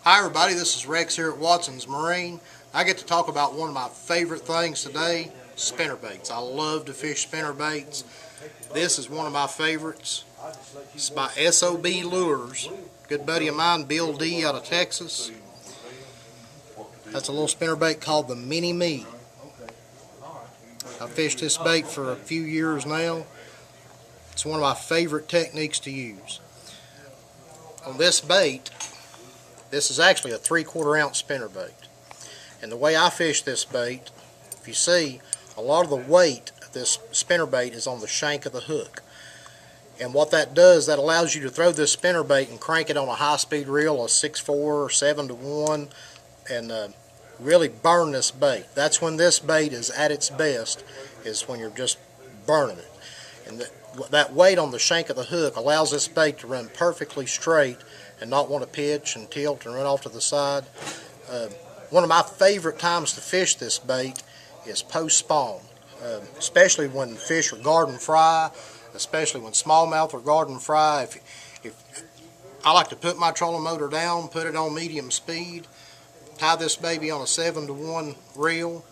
Hi everybody, this is Rex here at Watson's Marine. I get to talk about one of my favorite things today, spinnerbaits. I love to fish spinnerbaits. This is one of my favorites. It's by SOB Lures. Good buddy of mine, Bill D out of Texas. That's a little spinnerbait called the Mini Me. I've fished this bait for a few years now. It's one of my favorite techniques to use. On this bait, this is actually a 3/4 ounce spinnerbait. And the way I fish this bait, if you see, a lot of the weight of this spinnerbait is on the shank of the hook. And what that does, that allows you to throw this spinnerbait and crank it on a high-speed reel, a 6/4 or 7-to-1, and really burn this bait. That's when this bait is at its best, is when you're just burning it. And that weight on the shank of the hook allows this bait to run perfectly straight and not want to pitch and tilt and run off to the side. One of my favorite times to fish this bait is post-spawn, especially when fish are garden fry, especially when smallmouth or garden fry. If I like to put my trolling motor down, put it on medium speed, tie this baby on a 7-to-1 reel,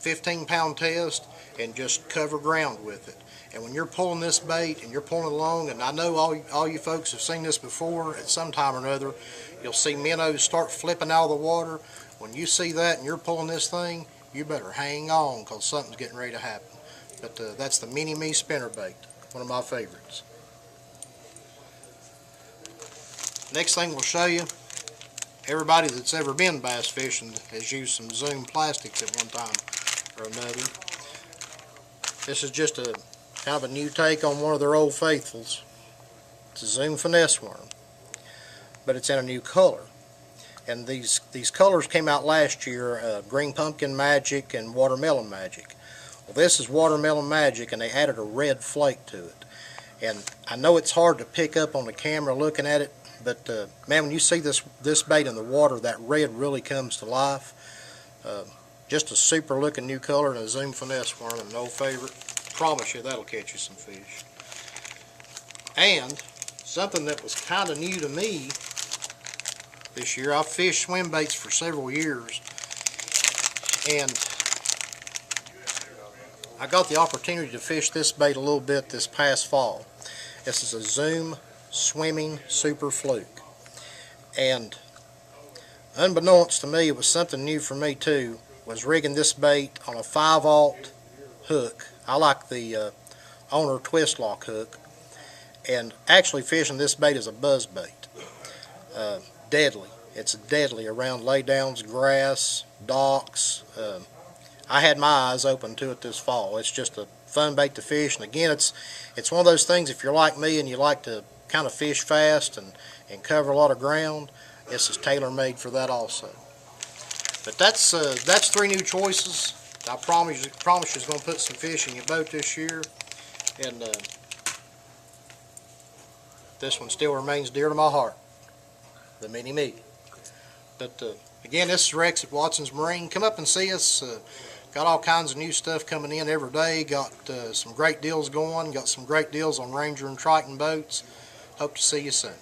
15-pound test, and just cover ground with it. And when you're pulling this bait and you're pulling it along, and I know all you folks have seen this before at some time or another, you'll see minnows start flipping out of the water. When you see that and you're pulling this thing, you better hang on, because something's getting ready to happen. But that's the Mini Me spinnerbait, one of my favorites. Next thing we'll show you, everybody that's ever been bass fishing has used some Zoom plastics at one time or another. This is just a kind of a new take on one of their old faithfuls. It's a Zoom finesse worm, but it's in a new color. And these colors came out last year, Green Pumpkin Magic and Watermelon Magic. Well, this is Watermelon Magic, and they added a red flake to it. And I know it's hard to pick up on the camera looking at it, but man, when you see this bait in the water, that red really comes to life. Just a super looking new color and a Zoom finesse worm, and an old favorite. Promise you that'll catch you some fish. And something that was kind of new to me this year, I've fished swim baits for several years, and I got the opportunity to fish this bait a little bit this past fall. This is a Zoom Swimming Super Fluke, and unbeknownst to me, it was something new for me too, was rigging this bait on a 5/0 hook. I like the owner twist lock hook, and actually fishing this bait as a buzz bait. Deadly. It's deadly around laydowns, grass, docks. I had my eyes open to it this fall. It's just a fun bait to fish, and again, it's one of those things, if you're like me and you like to kind of fish fast and cover a lot of ground, this is tailor-made for that also. But that's 3 new choices. I promise you it's going to put some fish in your boat this year, and this one still remains dear to my heart, the Mini Me. But again, this is Rex at Watson's Marine. Come up and see us. Got all kinds of new stuff coming in every day. Got some great deals going. Got some great deals on Ranger and Triton boats. Hope to see you soon.